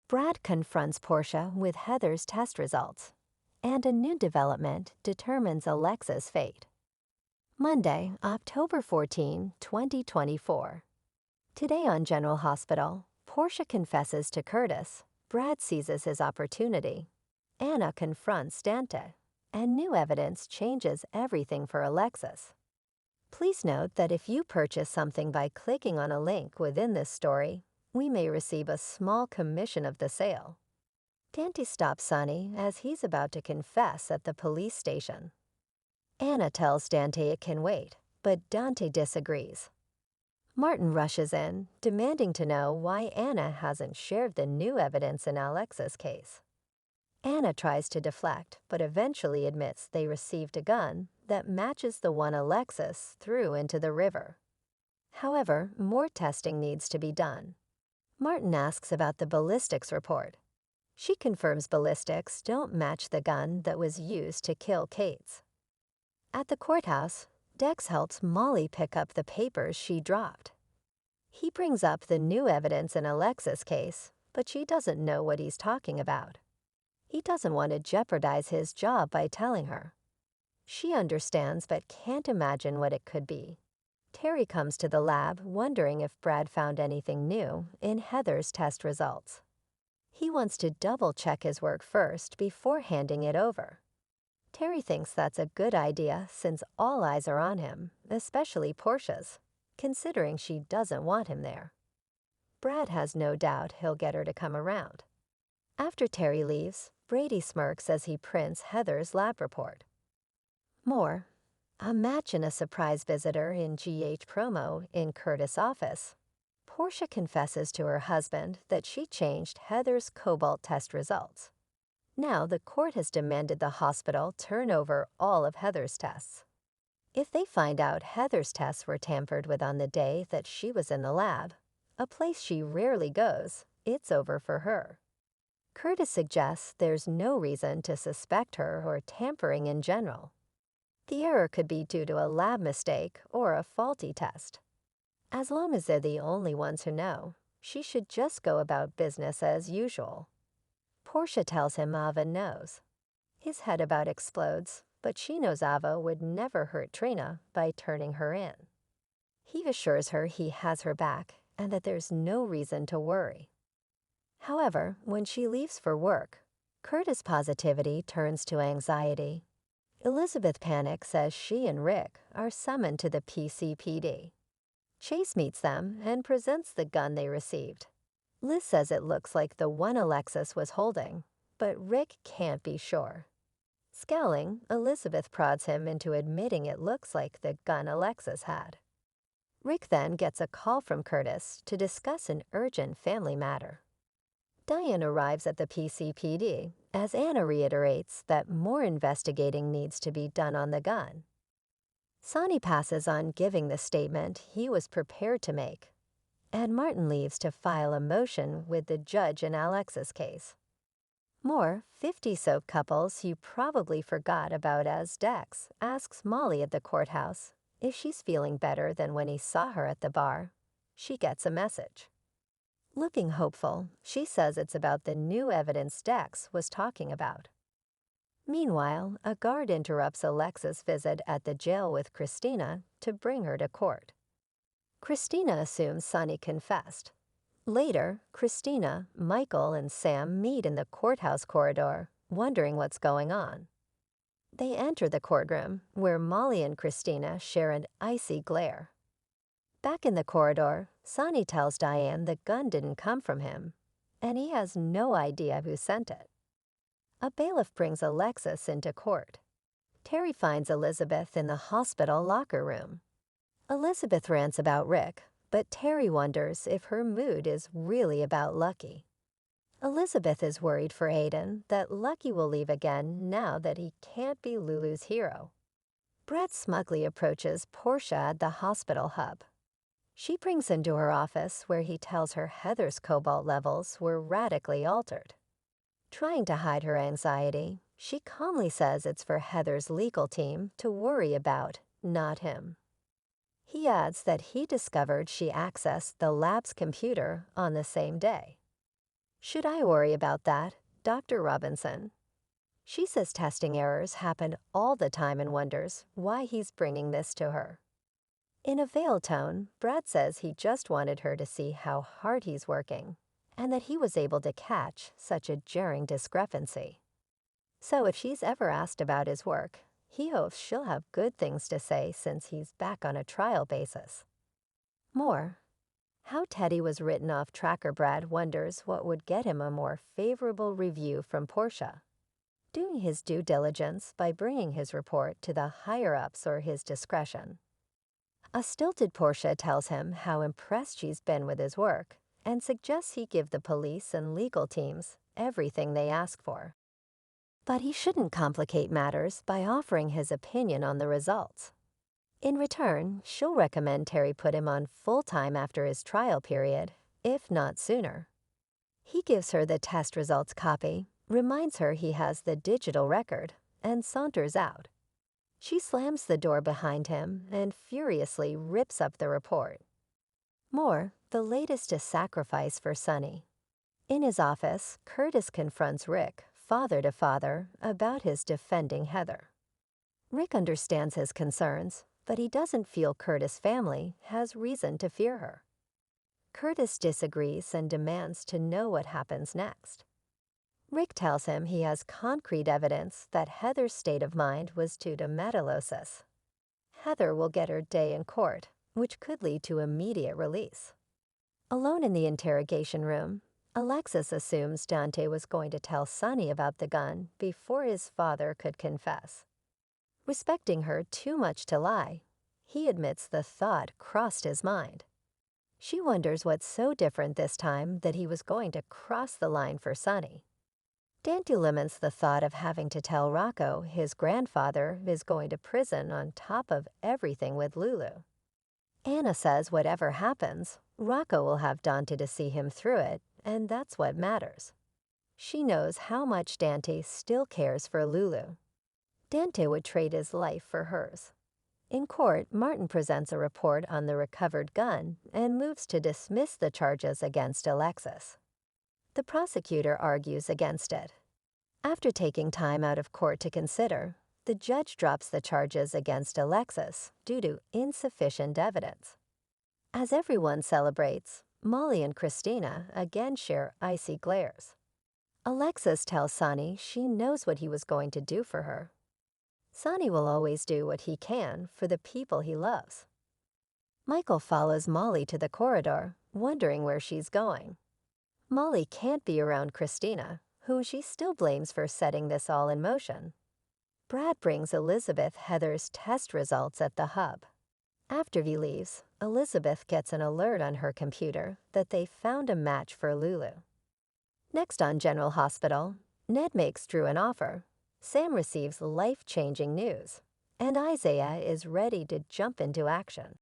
Brad confronts Portia with Heather's test results, and a new development determines Alexis' fate. Monday, October 14, 2024. Today on General Hospital, Portia confesses to Curtis, Brad seizes his opportunity, Anna confronts Dante, and new evidence changes everything for Alexis. Please note that if you purchase something by clicking on a link within this story, we may receive a small commission of the sale. Dante stops Sonny as he's about to confess at the police station. Anna tells Dante it can wait, but Dante disagrees. Martin rushes in, demanding to know why Anna hasn't shared the new evidence in Alexis' case. Anna tries to deflect, but eventually admits they received a gun that matches the one Alexis threw into the river. However, more testing needs to be done. Martin asks about the ballistics report. She confirms ballistics don't match the gun that was used to kill Cates. At the courthouse, Dex helps Molly pick up the papers she dropped. He brings up the new evidence in Alexis' case, but she doesn't know what he's talking about. He doesn't want to jeopardize his job by telling her. She understands but can't imagine what it could be. Terry comes to the lab wondering if Brad found anything new in Heather's test results. He wants to double-check his work first before handing it over. Terry thinks that's a good idea since all eyes are on him, especially Portia's, considering she doesn't want him there. Brad has no doubt he'll get her to come around. After Terry leaves, Brady smirks as he prints Heather's lab report. More. A match and a surprise visitor in GH promo in Curtis' office. Portia confesses to her husband that she changed Heather's cobalt test results. Now the court has demanded the hospital turn over all of Heather's tests. If they find out Heather's tests were tampered with on the day that she was in the lab, a place she rarely goes, it's over for her. Curtis suggests there's no reason to suspect her or tampering in general. The error could be due to a lab mistake or a faulty test. As long as they're the only ones who know, she should just go about business as usual. Portia tells him Ava knows. His head about explodes, but she knows Ava would never hurt Trina by turning her in. He assures her he has her back and that there's no reason to worry. However, when she leaves for work, Curtis' positivity turns to anxiety. Elizabeth panics as she and Rick are summoned to the PCPD. Chase meets them and presents the gun they received. Liz says it looks like the one Alexis was holding, but Rick can't be sure. Scowling, Elizabeth prods him into admitting it looks like the gun Alexis had. Rick then gets a call from Curtis to discuss an urgent family matter. Diane arrives at the PCPD as Anna reiterates that more investigating needs to be done on the gun. Sonny passes on giving the statement he was prepared to make, and Martin leaves to file a motion with the judge in Alexis' case. More 50 soap couples you probably forgot about as Dex asks Molly at the courthouse if she's feeling better than when he saw her at the bar. She gets a message. Looking hopeful, she says it's about the new evidence Dex was talking about. Meanwhile, a guard interrupts Alexis' visit at the jail with Christina to bring her to court. Christina assumes Sonny confessed. Later, Christina, Michael, and Sam meet in the courthouse corridor, wondering what's going on. They enter the courtroom, where Molly and Christina share an icy glare. Back in the corridor, Sonny tells Diane the gun didn't come from him, and he has no idea who sent it. A bailiff brings Alexis into court. Terry finds Elizabeth in the hospital locker room. Elizabeth rants about Rick, but Terry wonders if her mood is really about Lucky. Elizabeth is worried for Aiden that Lucky will leave again now that he can't be Lulu's hero. Brett smugly approaches Portia at the hospital hub. She brings him to her office where he tells her Heather's cobalt levels were radically altered. Trying to hide her anxiety, she calmly says it's for Heather's legal team to worry about, not him. He adds that he discovered she accessed the lab's computer on the same day. Should I worry about that? Dr. Robinson. She says testing errors happen all the time and wonders why he's bringing this to her. In a veiled tone, Brad says he just wanted her to see how hard he's working and that he was able to catch such a jarring discrepancy. So if she's ever asked about his work, he hopes she'll have good things to say since he's back on a trial basis. More. How Teddy was written off tracker Brad wonders what would get him a more favorable review from Portia. Doing his due diligence by bringing his report to the higher-ups or his discretion. A stilted Portia tells him how impressed she's been with his work and suggests he give the police and legal teams everything they ask for. But he shouldn't complicate matters by offering his opinion on the results. In return, she'll recommend Terry put him on full-time after his trial period, if not sooner. He gives her the test results copy, reminds her he has the digital record, and saunters out. She slams the door behind him and furiously rips up the report. More, the latest is sacrifice for Sonny. In his office, Curtis confronts Rick, father to father, about his defending Heather. Rick understands his concerns, but he doesn't feel Curtis' family has reason to fear her. Curtis disagrees and demands to know what happens next. Rick tells him he has concrete evidence that Heather's state of mind was due to metallosis. Heather will get her day in court, which could lead to immediate release. Alone in the interrogation room, Alexis assumes Dante was going to tell Sonny about the gun before his father could confess. Respecting her too much to lie, he admits the thought crossed his mind. She wonders what's so different this time that he was going to cross the line for Sonny. Dante laments the thought of having to tell Rocco his grandfather is going to prison on top of everything with Lulu. Anna says whatever happens, Rocco will have Dante to see him through it, and that's what matters. She knows how much Dante still cares for Lulu. Dante would trade his life for hers. In court, Martin presents a report on the recovered gun and moves to dismiss the charges against Alexis. The prosecutor argues against it. After taking time out of court to consider, the judge drops the charges against Alexis due to insufficient evidence. As everyone celebrates, Molly and Christina again share icy glares. Alexis tells Sonny she knows what he was going to do for her. Sonny will always do what he can for the people he loves. Michael follows Molly to the corridor, wondering where she's going. Molly can't be around Christina, who she still blames for setting this all in motion. Brad brings Elizabeth Heather's test results at the hub. After he leaves, Elizabeth gets an alert on her computer that they found a match for Lulu. Next on General Hospital, Ned makes Drew an offer. Sam receives life-changing news, and Isaiah is ready to jump into action.